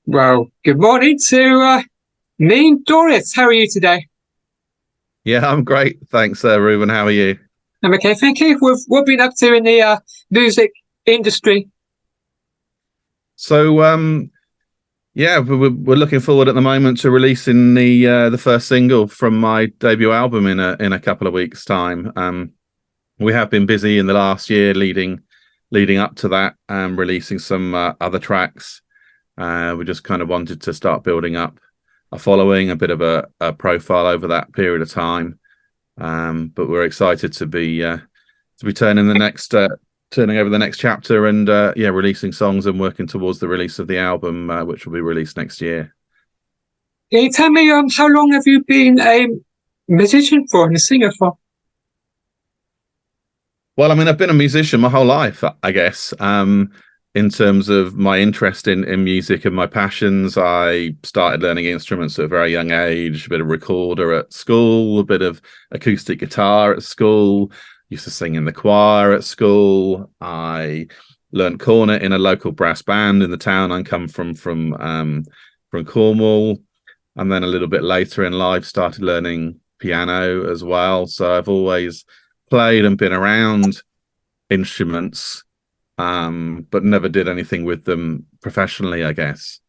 Well, good morning to me and Doris. How are you today? Yeah, I'm great. Thanks, Ruben. How are you? I'm okay, thank you. What been up to in the music industry? So, yeah, we're looking forward at the moment to releasing the first single from my debut album in a couple of weeks' time. We have been busy in the last year leading up to that, releasing some other tracks. We just kind of wanted to start building up a following, a bit of a profile over that period of time. But we're excited to be turning over the next chapter and yeah, releasing songs and working towards the release of the album, which will be released next year. Can you tell me how long have you been a musician for and a singer for? Well, I mean, I've been a musician my whole life, I guess. In terms of my interest in music and my passions, I started learning instruments at a very young age, a bit of recorder at school, a bit of acoustic guitar at school, used to sing in the choir at school. I learned cornet in a local brass band in the town I come from Cornwall. And then a little bit later in life, started learning piano as well. So I've always played and been around instruments, but never did anything with them professionally, I guess.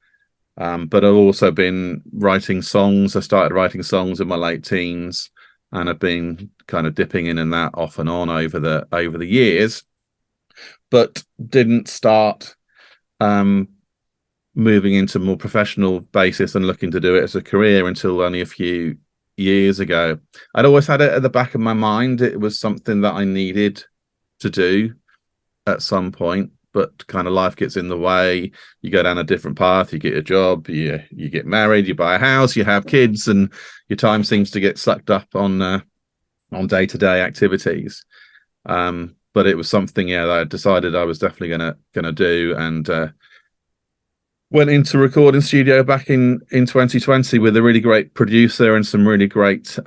But I've also been writing songs. I started writing songs in my late teens, and I've been kind of dipping in and that off and on over the years, but didn't start um, moving into more professional basis and looking to do it as a career until only a few years ago. I'd always had it at the back of my mind. It was something that I needed to do at some point, but kind of life gets in the way. You go down a different path, you get a job, you get married, you buy a house, you have kids, and your time seems to get sucked up on day-to-day activities. But it was something, yeah, that I decided I was definitely gonna do, and went into recording studio back in 2020 with a really great producer and some really great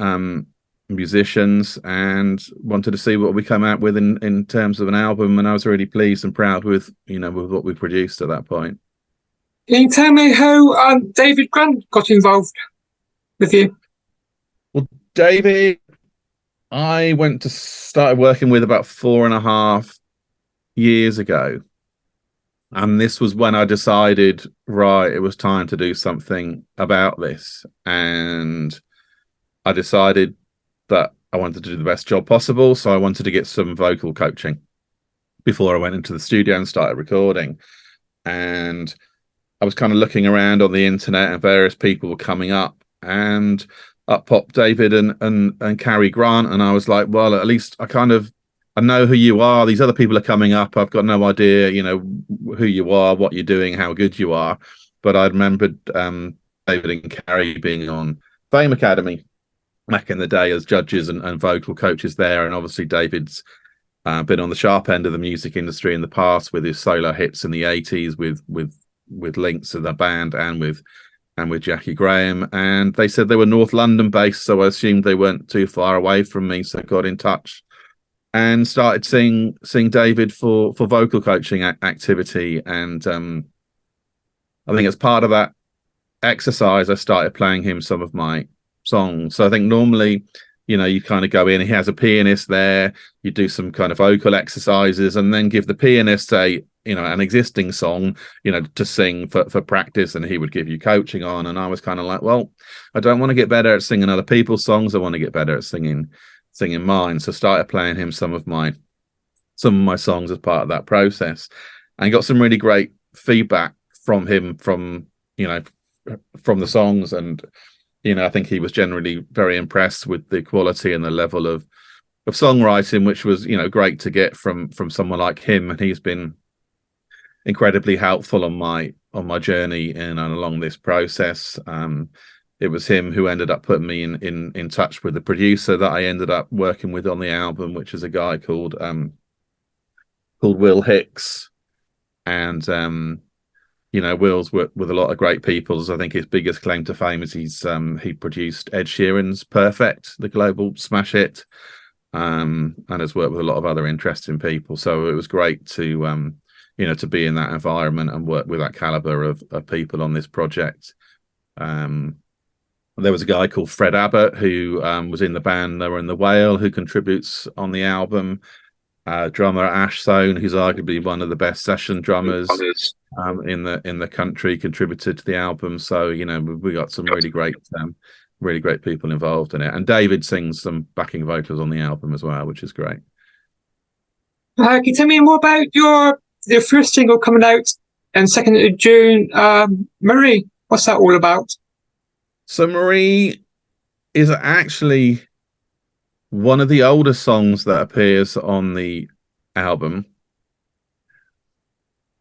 musicians, and wanted to see what we come out with in terms of an album. And I was really pleased and proud with what we produced at that point. Can you tell me how David Grant got involved with you? Well, David, I went to started working with about 4.5 years ago. And this was when I decided, right, it was time to do something about this. And I decided that I wanted to do the best job possible. So I wanted to get some vocal coaching before I went into the studio and started recording. And I was kind of looking around on the internet and various people were coming up, and up popped David and Carrie Grant. And I was like, well, at least I know who you are. These other people are coming up. I've got no idea, who you are, what you're doing, how good you are. But I remembered David and Carrie being on Fame Academy back in the day as judges and vocal coaches there. And obviously David's been on the sharp end of the music industry in the past with his solo hits in the 80s with links to the band and with Jackie Graham. And they said they were North London based, so I assumed they weren't too far away from me. So I got in touch and started seeing David for vocal coaching activity. And I think as part of that exercise, I started playing him some of my songs. So I think normally, you kind of go in, he has a pianist there, you do some kind of vocal exercises, and then give the pianist an existing song, to sing for practice, and he would give you coaching on. And I was kind of like, well, I don't want to get better at singing other people's songs. I want to get better at singing mine. So started playing him some of my songs as part of that process, and got some really great feedback from him from the songs. And I think he was generally very impressed with the quality and the level of songwriting, which was great to get from someone like him. And he's been incredibly helpful on my journey and along this process. It was him who ended up putting me in touch with the producer that I ended up working with on the album, which is a guy called Will Hicks. And Will's worked with a lot of great people. So I think his biggest claim to fame is he produced Ed Sheeran's Perfect, the global smash hit, and has worked with a lot of other interesting people. So it was great to to be in that environment and work with that caliber of people on this project. There was a guy called Fred Abbott who was in the band. They were in the Whale, who contributes on the album. Drummer Ash Sohn, who's arguably one of the best session drummers in the country, contributed to the album. So we got some really great people involved in it, and David sings some backing vocals on the album as well, which is great. Can you tell me more about your first single coming out on 2nd of June, Marie? What's that all about? So Marie is actually one of the older songs that appears on the album.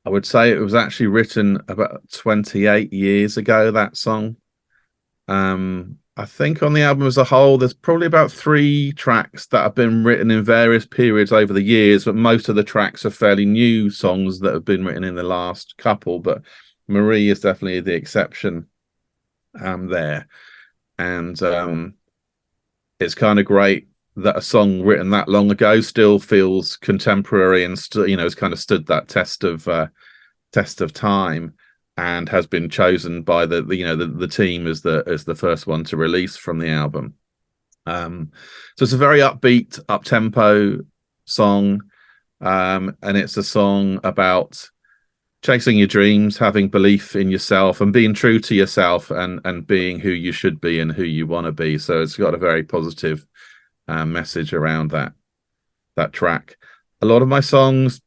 I would say it was actually written about 28 years ago, that song. I think on the album as a whole, there's probably about 3 tracks that have been written in various periods over the years, but most of the tracks are fairly new songs that have been written in the last couple. But Marie is definitely the exception there. And it's kind of great that a song written that long ago still feels contemporary and has kind of stood that test of time, and has been chosen by the team as the first one to release from the album. So it's a very upbeat, up-tempo song, and it's a song about chasing your dreams, having belief in yourself, and being true to yourself, and being who you should be and who you want to be. So it's got a very positive message around that track. A lot of my songs,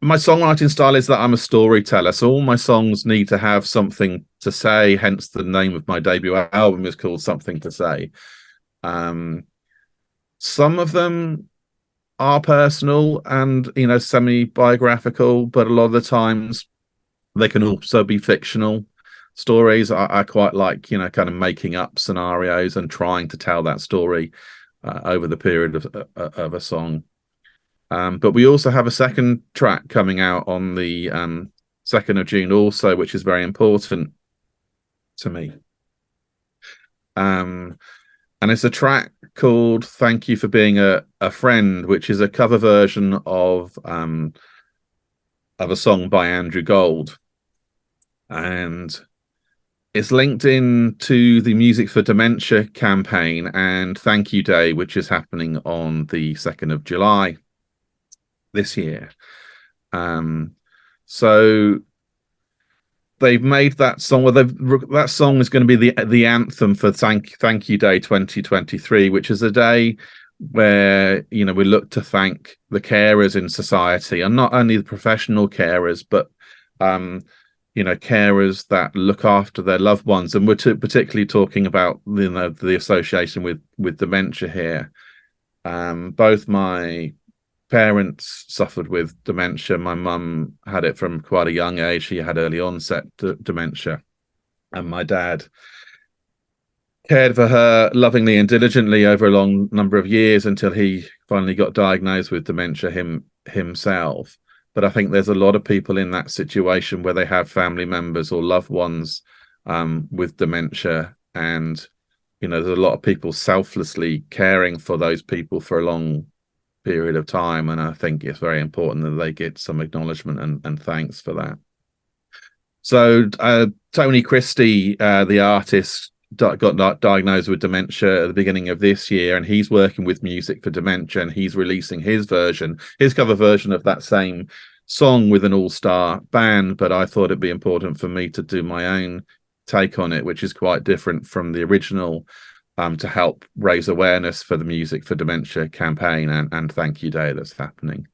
my songwriting style is that I'm a storyteller, so all my songs need to have something to say, hence the name of my debut album is called Something to Say. Some of them are personal and semi-biographical, but a lot of the times they can also be fictional stories. I quite like kind of making up scenarios and trying to tell that story over the period of a song. But we also have a second track coming out on the 2nd of June also, which is very important to me. And it's a track called Thank You for Being a Friend, which is a cover version of a song by Andrew Gold. And it's linked in to the Music for Dementia campaign and Thank You Day, which is happening on the 2nd of July this year. So they've made that song. Well, that song is going to be the anthem for Thank You Day 2023, which is a day where we look to thank the carers in society, and not only the professional carers, but carers that look after their loved ones. And we're particularly talking about the association with dementia here. Both my parents suffered with dementia. My mum had it from quite a young age. She had early onset dementia, and my dad cared for her lovingly and diligently over a long number of years until he finally got diagnosed with dementia himself. But I think there's a lot of people in that situation where they have family members or loved ones with dementia, and there's a lot of people selflessly caring for those people for a long period of time, and I think it's very important that they get some acknowledgement and thanks for that. So Tony Christie, the artist, got diagnosed with dementia at the beginning of this year, and he's working with Music for Dementia, and he's releasing his cover version of that same song with an all-star band. But I thought it'd be important for me to do my own take on it, which is quite different from the original, to help raise awareness for the Music for Dementia campaign and Thank You Day that's happening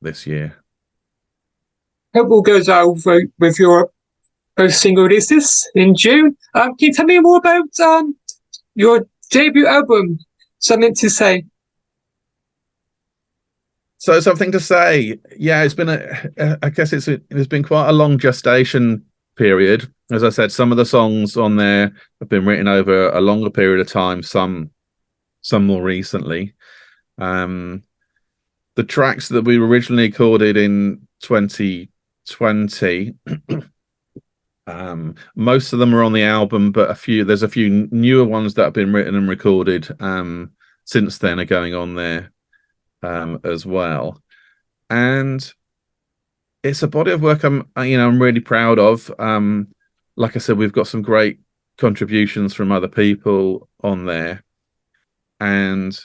this year. Hope all goes well with your first single releases in June. Can you tell me more about your debut album, Something to Say? So Something to Say, yeah, it's been I guess it's been quite a long gestation period. As I said, some of the songs on there have been written over a longer period of time, some more recently. The tracks that we originally recorded in 2020, most of them are on the album, but there's a few newer ones that have been written and recorded since then are going on there as well. And it's a body of work I'm really proud of. Like I said, we've got some great contributions from other people on there, and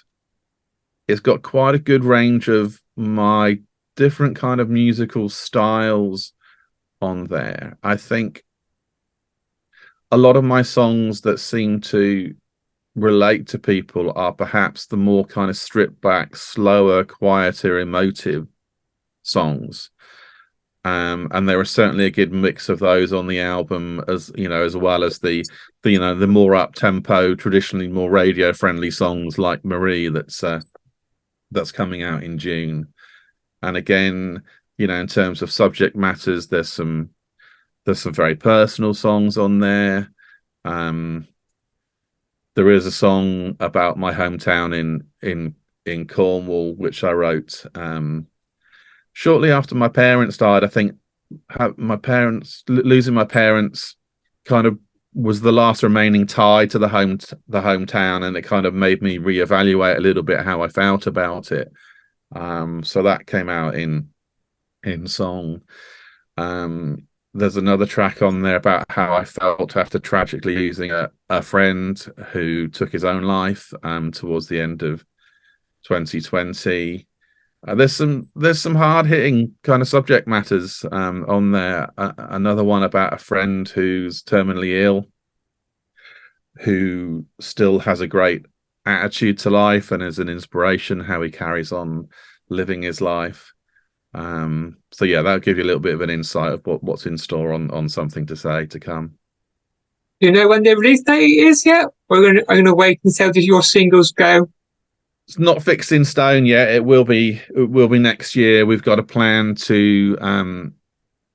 it's got quite a good range of my different kind of musical styles on there. I think a lot of my songs that seem to relate to people are perhaps the more kind of stripped back, slower, quieter, emotive songs. And there are certainly a good mix of those on the album, as you know, as well as the more up tempo, traditionally more radio friendly songs like Marie that's coming out in June. And again, in terms of subject matters, there's some very personal songs on there. Um, there is a song about my hometown in Cornwall, which I wrote shortly after my parents died. I think losing my parents kind of was the last remaining tie to the hometown, and it kind of made me reevaluate a little bit how I felt about it. So that came out in song. There's another track on there about how I felt after tragically losing a friend who took his own life towards the end of 2020. There's some hard hitting kind of subject matters on there. Another one about a friend who's terminally ill, who still has a great attitude to life and is an inspiration how he carries on living his life. So yeah, that'll give you a little bit of an insight of what's in store on Something to Say to come. Do you know when the release date is yet? We're going to wait and see how your singles go. It's not fixed in stone yet. It will be next year. We've got a plan to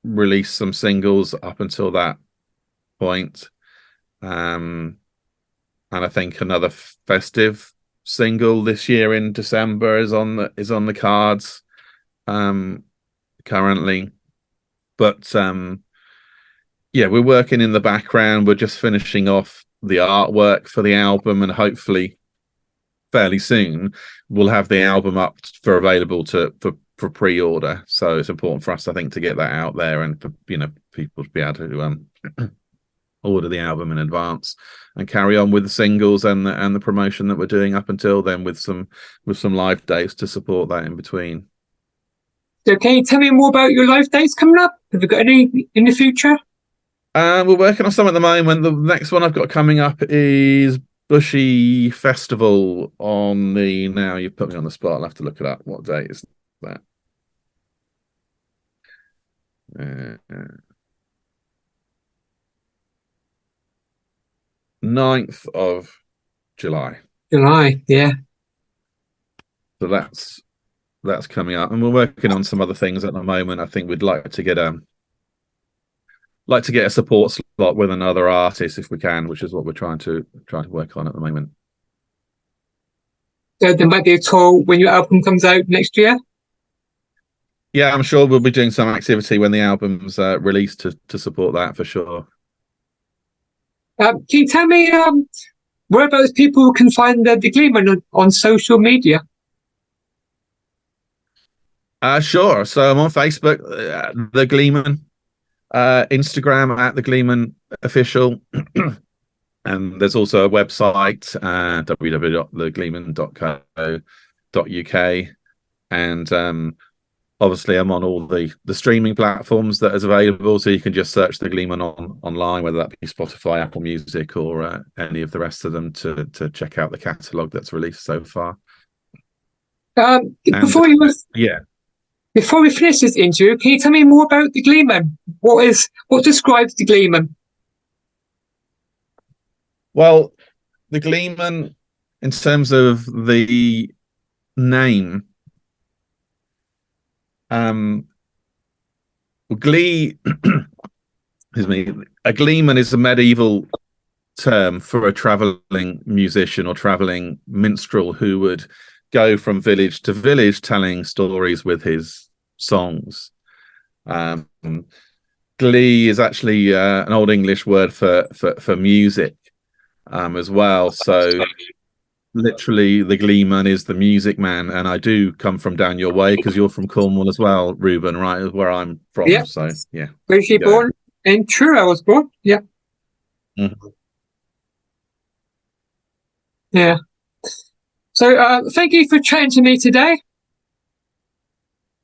release some singles up until that point. And I think another festive single this year in December is on the cards currently. But yeah, we're working in the background. We're just finishing off the artwork for the album, and hopefully fairly soon we'll have the album up for for pre-order. So it's important for us, I think, to get that out there and for people to be able to order the album in advance and carry on with the singles and the promotion that we're doing up until then, with some live dates to support that in between. So can you tell me more about your live dates coming up? Have you got any in the future? We're working on some at the moment. The next one I've got coming up is Bushy Festival now you've put me on the spot. I'll have to look it up. What date is that? 9th of July. July, yeah. So that's coming up, and we're working on some other things at the moment. I think we'd like to get a support slot with another artist if we can, which is what we're trying to work on at the moment. So there might be a tour when your album comes out next year. Yeah, I'm sure we'll be doing some activity when the album's released to support that for sure. Can you tell me whereabouts people can find the Gleeman on social media? Sure. So I'm on Facebook, the Gleeman, Instagram at the Gleeman official, and there's also a website, www.thegleeman.co.uk, and obviously I'm on all the streaming platforms that is available, so you can just search the Gleeman online, whether that be Spotify, Apple Music, or any of the rest of them, to check out the catalogue that's released so far. Before we finish this interview, can you tell me more about the Gleeman? What describes the Gleeman? Well, the Gleeman, in terms of the name, Glee, excuse me, a Gleeman is a medieval term for a traveling musician or traveling minstrel who would go from village to village telling stories with his songs. Glee is actually an Old English word for music as well. So literally the Gleeman is the music man, and I do come from down your way because you're from Cornwall as well, Ruben, right? Where I'm from. Yeah. So yeah. Where she Yeah. born? In Truro, I was born. Yeah. Mhm. Yeah. So thank you for chatting to me today.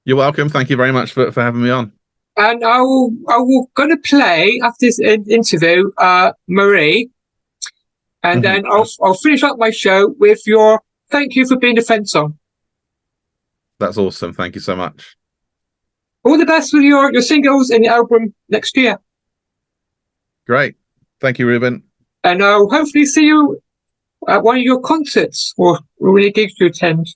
You're welcome. Thank you very much for having me on. And I will gonna play after this interview, Marie, and then I'll finish up my show with your thank you for being a friend song. That's awesome. Thank you so much. All the best with your singles and your album next year. Great. Thank you, Ruben. And I'll hopefully see you at one of your concerts or any gigs you attend.